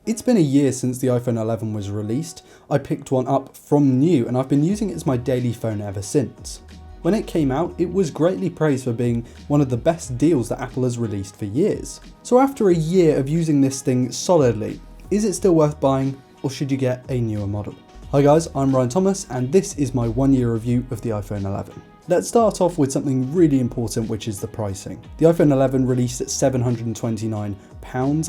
It's been a year since the iPhone 11 was released. I picked one up from new and I've been using it as my daily phone ever since. When it came out, it was greatly praised for being one of the best deals that Apple has released for years. So after a year of using this thing solidly, is it still worth buying or should you get a newer model? Hi guys, I'm Ryan Thomas and this is my 1 year review of the iPhone 11. Let's start off with something really important, which is the pricing. The iPhone 11 released at £729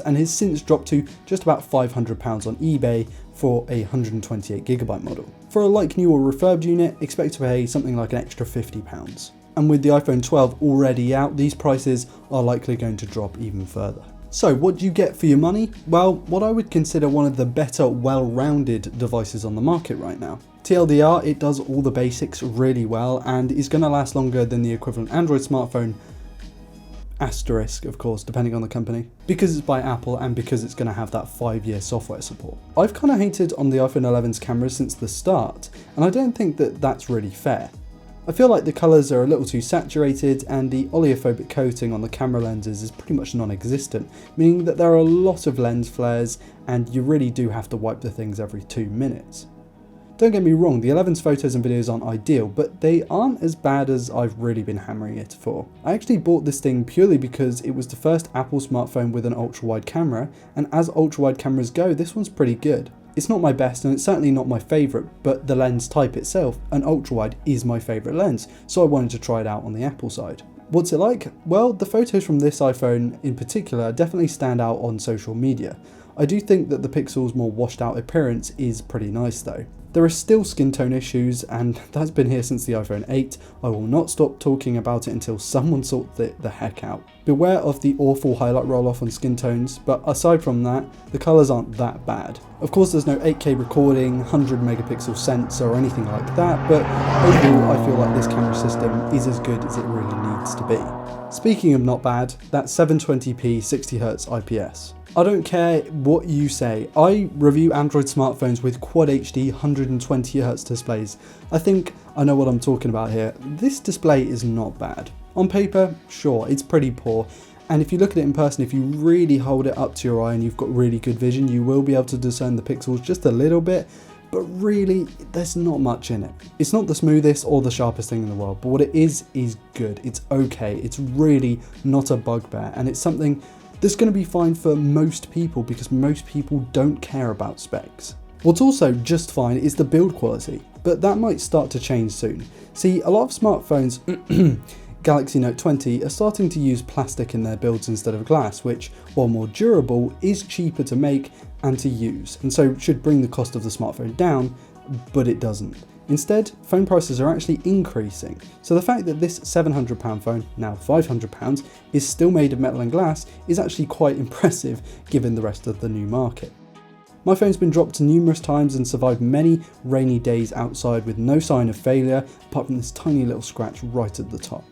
and has since dropped to just about £500 on eBay for a 128GB model. For a like new or refurbed unit, expect to pay something like an extra £50. And with the iPhone 12 already out, these prices are likely going to drop even further. So what do you get for your money? Well, what I would consider one of the better, well-rounded devices on the market right now. TLDR, it does all the basics really well and is going to last longer than the equivalent Android smartphone, asterisk of course, depending on the company, because it's by Apple and because it's going to have that 5-year software support. I've kind of hated on the iPhone 11's camera since the start, and I don't think that that's really fair. I feel like the colours are a little too saturated and the oleophobic coating on the camera lenses is pretty much non-existent, meaning that there are a lot of lens flares and you really do have to wipe the things every 2 minutes. Don't get me wrong, the 11's photos and videos aren't ideal, but they aren't as bad as I've really been hammering it for. I actually bought this thing purely because it was the first Apple smartphone with an ultra-wide camera, and as ultra-wide cameras go, this one's pretty good. It's not my best and it's certainly not my favourite, but the lens type itself, an ultra-wide, is my favourite lens, so I wanted to try it out on the Apple side. What's it like? Well, the photos from this iPhone in particular definitely stand out on social media. I do think that the Pixel's more washed out appearance is pretty nice though. There are still skin tone issues, and that's been here since the iPhone 8. I will not stop talking about it until someone sorts it the heck out. Beware of the awful highlight roll-off on skin tones, but aside from that, the colours aren't that bad. Of course there's no 8K recording, 100 megapixel sensor or anything like that, but overall I feel like this camera system is as good as it really needs to be. Speaking of not bad, that's 720p 60Hz IPS. I don't care what you say, I review Android smartphones with Quad HD 120Hz displays. I think I know what I'm talking about here. This display is not bad. On paper, sure, it's pretty poor. And if you look at it in person, if you really hold it up to your eye and you've got really good vision, you will be able to discern the pixels just a little bit, but really, there's not much in it. It's not the smoothest or the sharpest thing in the world, but what it is good. It's okay. It's really not a bugbear, and it's something that's going to be fine for most people because most people don't care about specs. What's also just fine is the build quality, but that might start to change soon. See, a lot of smartphones, Galaxy Note 20, are starting to use plastic in their builds instead of glass, which, while more durable, is cheaper to make and to use, and so should bring the cost of the smartphone down, but it doesn't. Instead, phone prices are actually increasing, so the fact that this £700 phone, now £500, is still made of metal and glass is actually quite impressive given the rest of the new market. My phone's been dropped numerous times and survived many rainy days outside with no sign of failure apart from this tiny little scratch right at the top.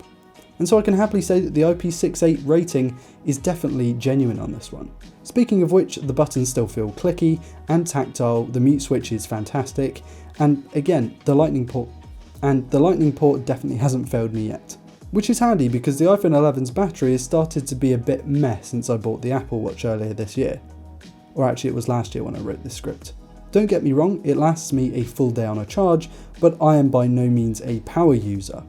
And so I can happily say that the IP68 rating is definitely genuine on this one. Speaking of which, the buttons still feel clicky and tactile, the mute switch is fantastic, and again, the lightning port definitely hasn't failed me yet. Which is handy because the iPhone 11's battery has started to be a bit meh since I bought the Apple Watch earlier this year. Or actually it was last year when I wrote this script. Don't get me wrong, it lasts me a full day on a charge, but I am by no means a power user.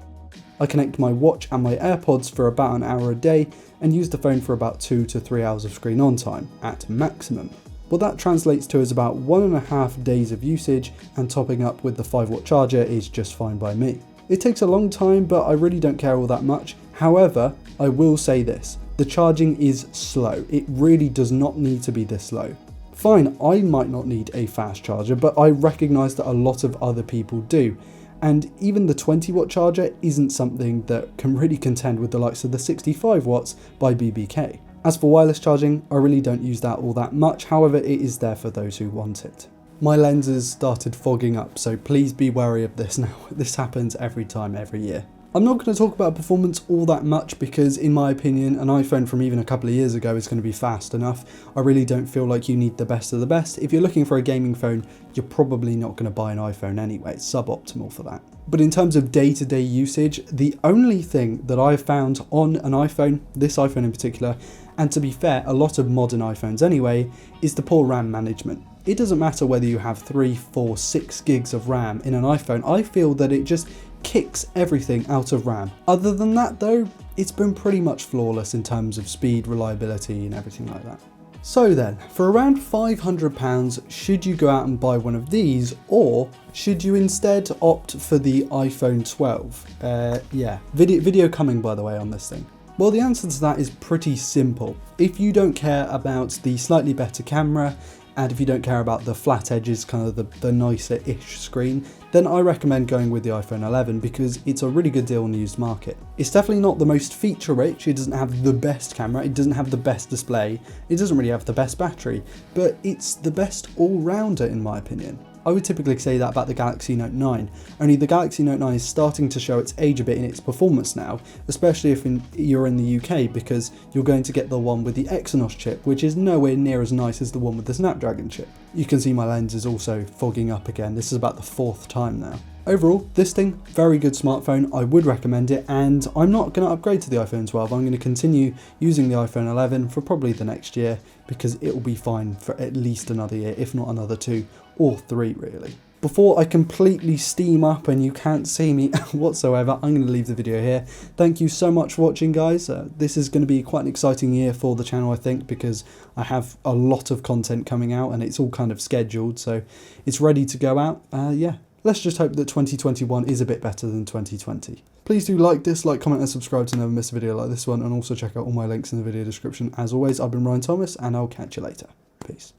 I connect my watch and my AirPods for about an hour a day and use the phone for about 2 to 3 hours of screen on time, at maximum. What that translates to is about 1.5 days of usage, and topping up with the 5-watt charger is just fine by me. It takes a long time, but I really don't care all that much. However, I will say this, the charging is slow. It really does not need to be this slow. Fine, I might not need a fast charger, but I recognise that a lot of other people do. And even the 20-watt charger isn't something that can really contend with the likes of the 65 watts by BBK. As for wireless charging, I really don't use that all that much, however it is there for those who want it. My lenses started fogging up, so please be wary of this now. This happens every time, every year. I'm not going to talk about performance all that much because, in my opinion, an iPhone from even a couple of years ago is going to be fast enough. I really don't feel like you need the best of the best. If you're looking for a gaming phone, you're probably not going to buy an iPhone anyway. It's suboptimal for that. But in terms of day-to-day usage, the only thing that I've found on an iPhone, this iPhone in particular, and to be fair, a lot of modern iPhones anyway, is the poor RAM management. It doesn't matter whether you have 3, 4, 6 gigs of RAM in an iPhone, I feel that it just kicks everything out of RAM. Other than that though, it's been pretty much flawless in terms of speed, reliability and everything like that. So then, for around £500, should you go out and buy one of these, or should you instead opt for the iPhone 12? Yeah, video coming by the way on this thing. Well, the answer to that is pretty simple. If you don't care about the slightly better camera, and if you don't care about the flat edges, kind of the nicer-ish screen, then I recommend going with the iPhone 11 because it's a really good deal on the used market. It's definitely not the most feature-rich, it doesn't have the best camera, it doesn't have the best display, it doesn't really have the best battery, but it's the best all-rounder in my opinion. I would typically say that about the Galaxy Note 9, only the Galaxy Note 9 is starting to show its age a bit in its performance now, especially if you're in the UK, because you're going to get the one with the Exynos chip, which is nowhere near as nice as the one with the Snapdragon chip. You can see my lens is also fogging up again, this is about the 4th time now. Overall, this thing, very good smartphone, I would recommend it, and I'm not going to upgrade to the iPhone 12, I'm going to continue using the iPhone 11 for probably the next year, because it will be fine for at least another year, if not another 2 or 3 really. Before I completely steam up and you can't see me whatsoever, I'm going to leave the video here. Thank you so much for watching guys, this is going to be quite an exciting year for the channel I think, because I have a lot of content coming out and it's all kind of scheduled, so it's ready to go out, yeah. Let's just hope that 2021 is a bit better than 2020. Please do like, dislike, comment and subscribe to never miss a video like this one, and also check out all my links in the video description. As always, I've been Ryan Thomas and I'll catch you later. Peace.